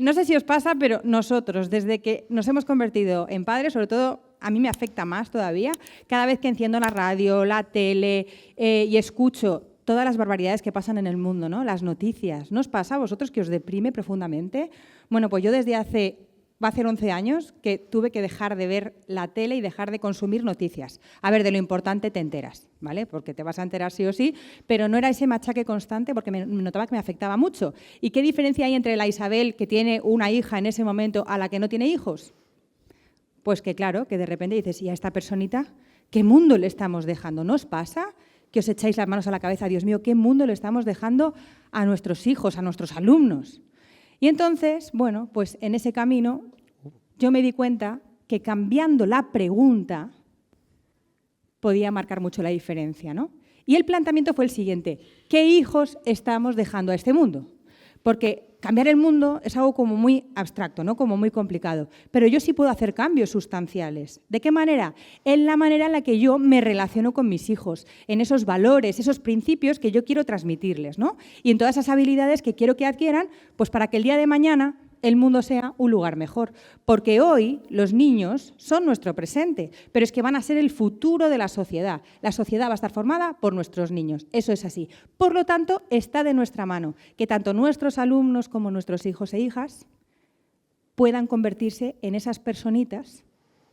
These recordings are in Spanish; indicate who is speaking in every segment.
Speaker 1: no sé si os pasa, pero nosotros, desde que nos hemos convertido en padres, sobre todo a mí me afecta más todavía, cada vez que enciendo la radio, la tele y escucho todas las barbaridades que pasan en el mundo, ¿no? Las noticias. ¿No os pasa a vosotros que os deprime profundamente? Bueno, pues yo desde va a hacer 11 años que tuve que dejar de ver la tele y dejar de consumir noticias. A ver, de lo importante te enteras, ¿vale? Porque te vas a enterar sí o sí, pero no era ese machaque constante porque me notaba que me afectaba mucho. ¿Y qué diferencia hay entre la Isabel que tiene una hija en ese momento a la que no tiene hijos? Pues que claro, que de repente dices, ¿y a esta personita qué mundo le estamos dejando? ¿No os pasa que os echáis las manos a la cabeza? Dios mío, ¿qué mundo le estamos dejando a nuestros hijos, a nuestros alumnos? Y entonces, bueno, pues en ese camino yo me di cuenta que cambiando la pregunta podía marcar mucho la diferencia, ¿no? Y el planteamiento fue el siguiente: ¿qué hijos estamos dejando a este mundo? Porque cambiar el mundo es algo como muy abstracto, ¿no? Como muy complicado. Pero yo sí puedo hacer cambios sustanciales. ¿De qué manera? En la manera en la que yo me relaciono con mis hijos, en esos valores, esos principios que yo quiero transmitirles, ¿no? Y en todas esas habilidades que quiero que adquieran, pues para que el día de mañana el mundo sea un lugar mejor. Porque hoy los niños son nuestro presente, pero es que van a ser el futuro de la sociedad. La sociedad va a estar formada por nuestros niños. Eso es así. Por lo tanto, está de nuestra mano que tanto nuestros alumnos como nuestros hijos e hijas puedan convertirse en esas personitas,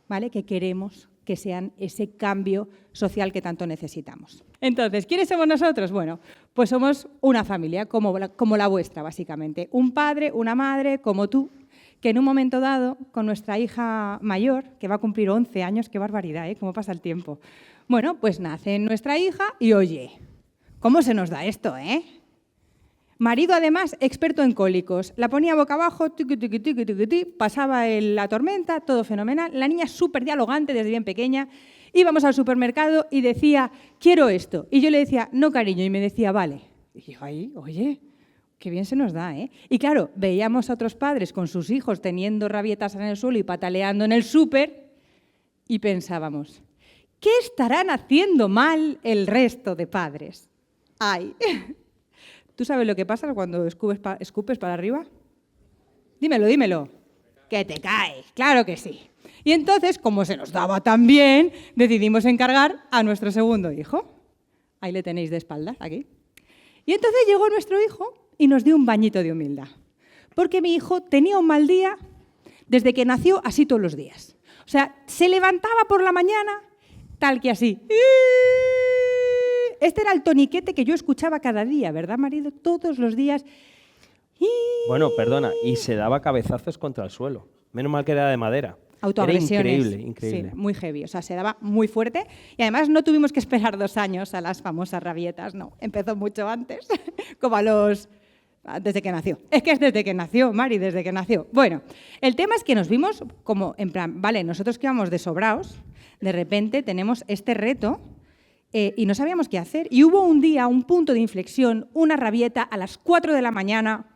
Speaker 1: ¿vale?, que queremos que sean ese cambio social que tanto necesitamos. Entonces, ¿quiénes somos nosotros? Bueno, pues somos una familia como la vuestra, básicamente. Un padre, una madre, como tú, que en un momento dado, con nuestra hija mayor, que va a cumplir 11 años, qué barbaridad, ¿eh?, cómo pasa el tiempo. Bueno, pues nace nuestra hija y oye, ¿cómo se nos da esto, eh? Marido, además, experto en cólicos. La ponía boca abajo, tiqui, tiqui, tiqui, tiqui, tiqui, pasaba la tormenta, todo fenomenal. La niña súper dialogante desde bien pequeña. Íbamos al supermercado y decía, quiero esto. Y yo le decía, no, cariño, y me decía, vale. Y yo ahí, oye, qué bien se nos da, ¿eh? Y claro, veíamos a otros padres con sus hijos teniendo rabietas en el suelo y pataleando en el súper y pensábamos, ¿qué estarán haciendo mal el resto de padres? ¡Ay! ¿Tú sabes lo que pasa cuando escupes para arriba? Dímelo, dímelo. Que te caes, claro que sí. Y entonces, como se nos daba tan bien, decidimos encargar a nuestro segundo hijo. Ahí le tenéis de espaldas, aquí. Y entonces llegó nuestro hijo y nos dio un bañito de humildad. Porque mi hijo tenía un mal día desde que nació, así todos los días. O sea, se levantaba por la mañana tal que así. Este era el toniquete que yo escuchaba cada día, ¿verdad, marido? Todos los días.
Speaker 2: Bueno, perdona, y se daba cabezazos contra el suelo. Menos mal que era de madera.
Speaker 1: Autoagresiones.
Speaker 2: Era increíble, increíble.
Speaker 1: Sí, muy heavy, o sea, se daba muy fuerte. Y además no tuvimos que esperar 2 años a las famosas rabietas, no. Empezó mucho antes, como desde que nació. Es que es desde que nació, Mari, desde que nació. Bueno, el tema es que nos vimos como, en plan, vale, nosotros que íbamos de sobraos, de repente tenemos este reto y no sabíamos qué hacer. Y hubo un día, un punto de inflexión, una rabieta a las 4 de la mañana,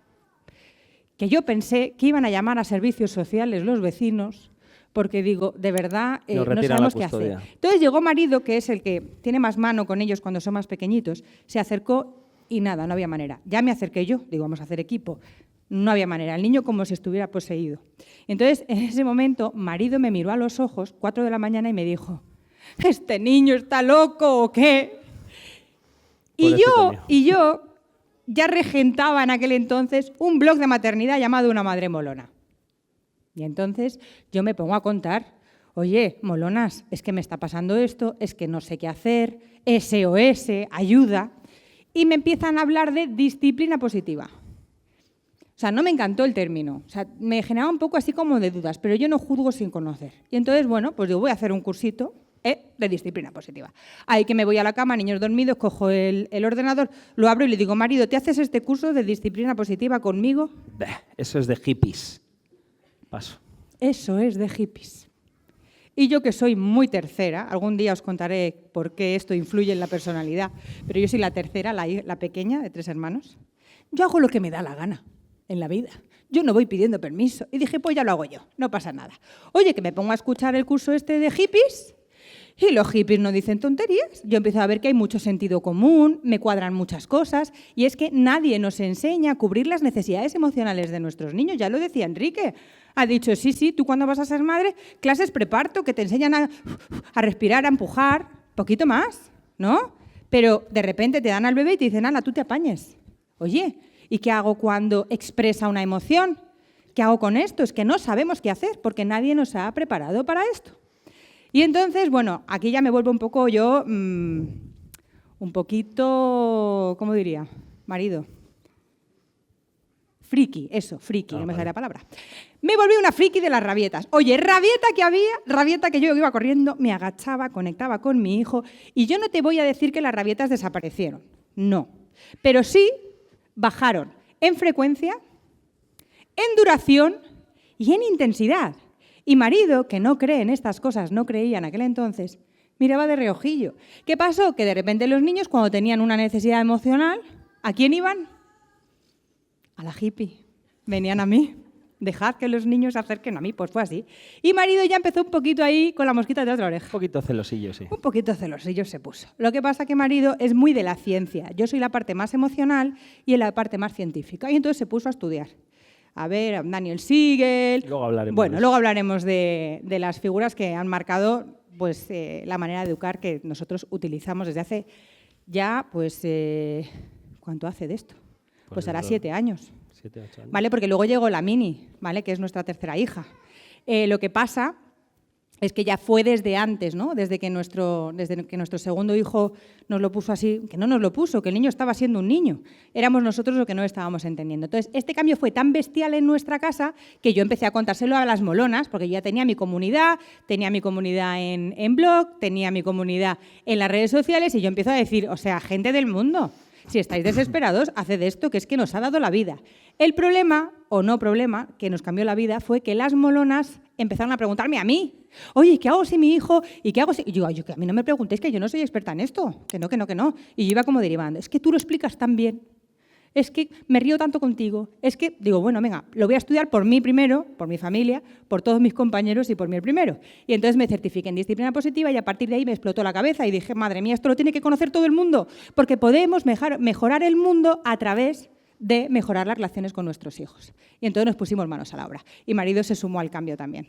Speaker 1: que yo pensé que iban a llamar a servicios sociales los vecinos, porque digo, de verdad, no sabemos qué hacer. Entonces llegó marido, que es el que tiene más mano con ellos cuando son más pequeñitos, se acercó y nada, no había manera. Ya me acerqué yo, digo, vamos a hacer equipo. No había manera, el niño como si estuviera poseído. Entonces, en ese momento, marido me miró a los ojos, 4 de la mañana, y me dijo, ¿este niño está loco o qué? Y yo ya regentaba en aquel entonces un blog de maternidad llamado Una Madre Molona. Y entonces yo me pongo a contar, oye, molonas, es que me está pasando esto, es que no sé qué hacer, SOS, ayuda. Y me empiezan a hablar de disciplina positiva. O sea, no me encantó el término, o sea, me generaba un poco así como de dudas, pero yo no juzgo sin conocer. Y entonces, bueno, pues digo, voy a hacer un cursito de disciplina positiva. Ahí que me voy a la cama, niños dormidos, cojo el ordenador, lo abro y le digo, marido, ¿te haces este curso de disciplina positiva conmigo?
Speaker 2: Eso es de hippies. Paso.
Speaker 1: Eso es de hippies. Y yo que soy muy tercera, algún día os contaré por qué esto influye en la personalidad, pero yo soy la tercera, la pequeña de 3 hermanos. Yo hago lo que me da la gana en la vida. Yo no voy pidiendo permiso. Y dije, pues ya lo hago yo, no pasa nada. Oye, que me pongo a escuchar el curso este de hippies y si los hippies no dicen tonterías, yo empiezo a ver que hay mucho sentido común, me cuadran muchas cosas, y es que nadie nos enseña a cubrir las necesidades emocionales de nuestros niños. Ya lo decía Enrique. Ha dicho, sí, tú cuando vas a ser madre, clases preparto, que te enseñan a respirar, a empujar, poquito más, ¿no? Pero de repente te dan al bebé y te dicen, ala, tú te apañes. Oye, ¿y qué hago cuando expresa una emoción? ¿Qué hago con esto? Es que no sabemos qué hacer porque nadie nos ha preparado para esto. Y entonces, bueno, aquí ya me vuelvo un poco yo, un poquito, ¿cómo diría? Marido. Friki, no me sale la palabra. Me volví una friki de las rabietas. Oye, rabieta que yo iba corriendo, me agachaba, conectaba con mi hijo, y yo no te voy a decir que las rabietas desaparecieron, no. Pero sí bajaron en frecuencia, en duración y en intensidad. Y marido, que no cree en estas cosas, no creía en aquel entonces, miraba de reojillo. ¿Qué pasó? Que de repente los niños, cuando tenían una necesidad emocional, ¿a quién iban? A la hippie. Venían a mí. Dejad que los niños se acerquen a mí. Pues fue así. Y marido ya empezó un poquito ahí con la mosquita de otra oreja.
Speaker 2: Un poquito celosillo, sí.
Speaker 1: Un poquito celosillo se puso. Lo que pasa que marido es muy de la ciencia. Yo soy la parte más emocional y él la parte más científica. Y entonces se puso a estudiar. A ver, a Daniel Siegel.
Speaker 2: Luego hablaremos.
Speaker 1: Bueno, luego hablaremos de las figuras que han marcado pues, la manera de educar que nosotros utilizamos desde hace ya, pues, ¿cuánto hace de esto? Pues hará 7 años.
Speaker 2: 7, 8 años.
Speaker 1: ¿Vale? Porque luego llegó la Mini, ¿vale? Que es nuestra tercera hija. Lo que pasa es que ya fue desde antes, ¿no? Desde que nuestro segundo hijo nos lo puso así, que no nos lo puso, que el niño estaba siendo un niño. Éramos nosotros los que no estábamos entendiendo. Entonces, este cambio fue tan bestial en nuestra casa que yo empecé a contárselo a las molonas, porque yo ya tenía mi comunidad en blog, tenía mi comunidad en las redes sociales, y yo empiezo a decir, o sea, gente del mundo, si estáis desesperados, haced esto, que es que nos ha dado la vida. El problema, o no problema, que nos cambió la vida fue que las molonas empezaron a preguntarme a mí. Oye, ¿qué hago si mi hijo? ¿Y qué hago si...? Y yo, que a mí no me preguntéis, que yo no soy experta en esto. Que no. Y yo iba como derivando. Es que tú lo explicas tan bien. Es que me río tanto contigo. Es que, digo, bueno, venga, lo voy a estudiar por mí primero, por mi familia, por todos mis compañeros y por mí el primero. Y entonces me certifiqué en disciplina positiva y a partir de ahí me explotó la cabeza y dije, madre mía, esto lo tiene que conocer todo el mundo, porque podemos mejorar el mundo a través de mejorar las relaciones con nuestros hijos. Y entonces nos pusimos manos a la obra. Y marido se sumó al cambio también.